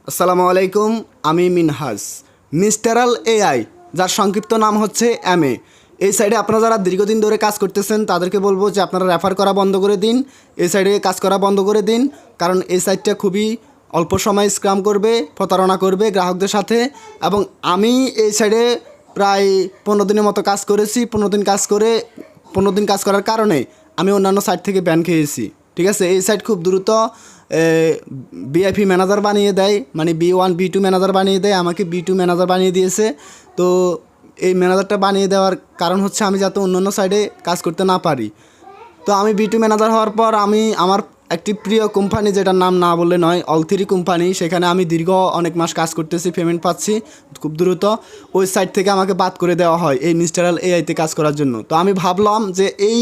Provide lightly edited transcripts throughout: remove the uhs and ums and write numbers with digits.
আসসালামু আলাইকুম, আমি মিনহাজ। মিস্টারাল এআই, যার সংক্ষিপ্ত নাম হচ্ছে এমএ। এই সাইডে আপনারা যারা দীর্ঘদিন ধরে কাজ করতেছেন তাদেরকে বলবো যে আপনারা রেফার করা বন্ধ করে দিন, এই সাইডে কাজ করা বন্ধ করে দিন। কারণ এই সাইটটা খুবই অল্প সময় স্ক্যাম করবে, প্রতারণা করবে গ্রাহকদের সাথে। এবং আমি এই সাইডে প্রায় 15 দিনের মতো কাজ করেছি। 15 দিন কাজ করার কারণে আমি অন্যান্য সাইট থেকে ব্যান খেয়েছি। ঠিক আছে, এই সাইট খুব দ্রুত বিআইপি ম্যানেজার বানিয়ে দেয়, মানে B1 B2 ম্যানেজার বানিয়ে দেয়। আমাকে B2 ম্যানেজার বানিয়ে দিয়েছে। তো এই ম্যানেজারটা বানিয়ে দেওয়ার কারণ হচ্ছে আমি যাতে অন্য সাইডে কাজ করতে না পারি। তো আমি B2 ম্যানেজার হওয়ার পর আমি আমার একটি প্রিয় কোম্পানি, যেটার নাম না বললে নয়, অল3 কোম্পানি, সেখানে আমি দীর্ঘ অনেক মাস কাজ করতেছি, পেমেন্ট পাচ্ছি খুব দ্রুত। ওই সাইট থেকে আমাকে বাদ করে দেওয়া হয় এই মিস্টারাল এআইতে কাজ করার জন্য। তো আমি ভাবলাম যে এই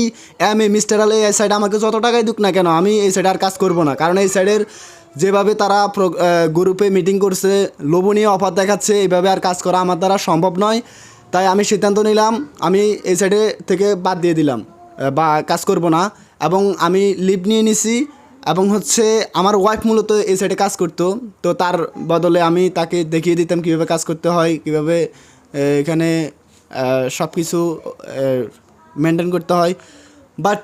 মিস্টারাল এআই সাইট আমাকে যত টাকাই দিক না কেন, আমি এই সাইডে আর কাজ করব না। কারণ এই সাইডের যেভাবে তারা গ্রুপে মিটিং করছে, লোভনীয় অফার দেখাচ্ছে, এইভাবে আর কাজ করা আমার দ্বারা সম্ভব নয়। তাই আমি সিদ্ধান্ত নিলাম, আমি এই সাইডে থেকে বাদ দিয়ে দিলাম বা কাজ করব না। এবং আমি লিভ নিয়ে নিছি। এবং হচ্ছে আমার ওয়াইফ মূলত এই সাইডে কাজ করতো, তো তার বদলে আমি তাকে দেখিয়ে দিতাম কীভাবে কাজ করতে হয়, কীভাবে এখানে সব কিছু মেনটেন করতে হয়। বাট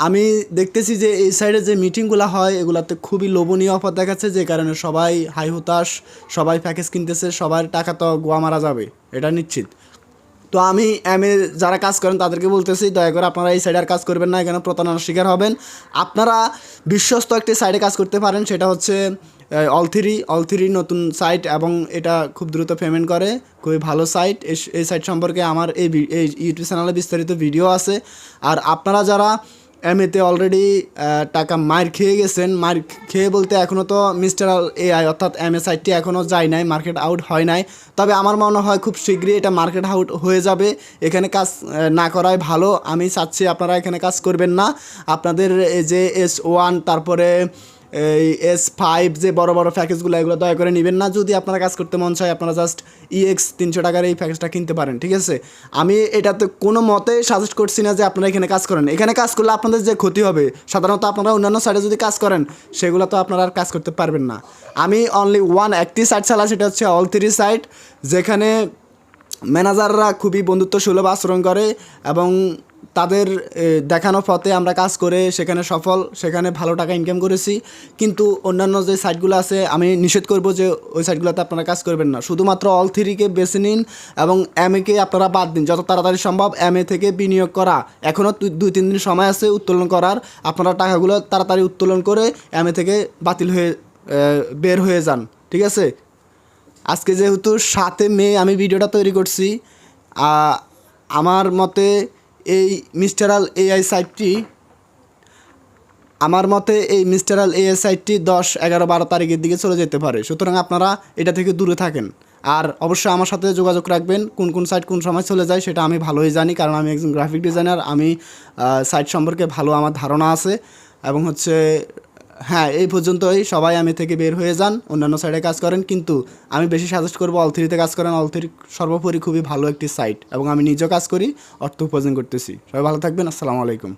আমি দেখতেছি যে এই সাইডে যে মিটিংগুলো হয় এগুলাতে খুবই লোভনীয় অফার দেখাচ্ছে, যে কারণে সবাই হাই হতাশ, সবাই প্যাকেজ কিনতেছে, সবার টাকা তো গোয়া মারা যাবে, এটা নিশ্চিত। তো আমি যারা কাজ করেন তাদেরকে বলতেছি, দয়া করে আপনারা এই সাইডে আর কাজ করবেন না, এখানে প্রতারণার শিকার হবেন। আপনারা বিশ্বস্ত একটি সাইডে কাজ করতে পারেন, সেটা হচ্ছে অল3 নতুন সাইট, এবং এটা খুব দ্রুত পেমেন্ট করে, খুবই ভালো সাইট। এই সাইট সম্পর্কে আমার এই ইউটিউব চ্যানেলে বিস্তারিত ভিডিও আছে। আর আপনারা যারা এমএতে অলরেডি টাকা মার খেয়ে গেছেন, মার খেয়ে বলতে এখনও তো মিস্টারাল এআই অর্থাৎ এমএ সাইটটি এখনও যায় নাই, মার্কেট আউট হয় নাই। তবে আমার মনে হয় খুব শীঘ্রই এটা মার্কেট আউট হয়ে যাবে। এখানে কাজ না করাই ভালো। আমি চাচ্ছি আপনারা এখানে কাজ করবেন না। আপনাদের এই যে S1 তারপরে এই S5 যে বড় বড় প্যাকেজগুলো, এগুলো দয়া করে নেবেন না। যদি আপনারা কাজ করতে মন চায় আপনারা জাস্ট EX 300 টাকার এই প্যাকেজটা কিনতে পারেন। ঠিক আছে, আমি এটাতে কোনো মতে সাজেস্ট করছি না যে আপনারা এখানে কাজ করেন। এখানে কাজ করলে আপনাদের যে ক্ষতি হবে, সাধারণত আপনারা অন্যান্য সাইটে যদি কাজ করেন সেগুলো তো আপনারা আর কাজ করতে পারবেন না। আমি অনলি একটি সাইট চালাই, সেটা হচ্ছে অল3 সাইট, যেখানে ম্যানেজাররা খুবই বন্ধুত্বসুলভ আচরণ করে এবং তাদের দেখানো পথে আমরা কাজ করে সেখানে সফল, সেখানে ভালো টাকা ইনকাম করেছি। কিন্তু অন্যান্য যে সাইটগুলো আছে আমি নিষেধ করব যে ওই সাইটগুলোতে আপনারা কাজ করবেন না। শুধুমাত্র অল3কে বেছে নিন এবং এমএকে আপনারা বাদ দিন যত তাড়াতাড়ি সম্ভব। এমএ থেকে বিনিয়োগ করা এখনও 2-3 দিন সময় আছে উত্তোলন করার। আপনারা টাকাগুলো তাড়াতাড়ি উত্তোলন করে এমএ থেকে বাতিল হয়ে বের হয়ে যান। ঠিক আছে, আজকে যেহেতু 7 মে আমি ভিডিওটা তৈরি করছি, আমার মতে এই মিস্টারাল এআই সাইটটি 10, 11, 12 তারিখের দিকে চলে যেতে পারে। সুতরাং আপনারা এটা থেকে দূরে থাকেন। আর অবশ্যই আমার সাথে যোগাযোগ রাখবেন, কোন কোন সাইট কোন সময় চলে যায় সেটা আমি ভালোই জানি, কারণ আমি একজন গ্রাফিক ডিজাইনার। আমি সাইট সম্পর্কে ভালো আমার ধারণা আছে। এবং হচ্ছে হ্যাঁ, এই পর্যন্তই। সবাই আমি থেকে বের হয়ে যান, অন্যান্য সাইটে কাজ করেন। কিন্তু আমি বেশি সাজেস্ট করবো অল3তে কাজ করেন। অল3 সর্বোপরি খুবই ভালো একটি সাইট এবং আমি নিজেও কাজ করি, অর্থ উপার্জন করতেছি। সবাই ভালো থাকবেন। আসসালামু আলাইকুম।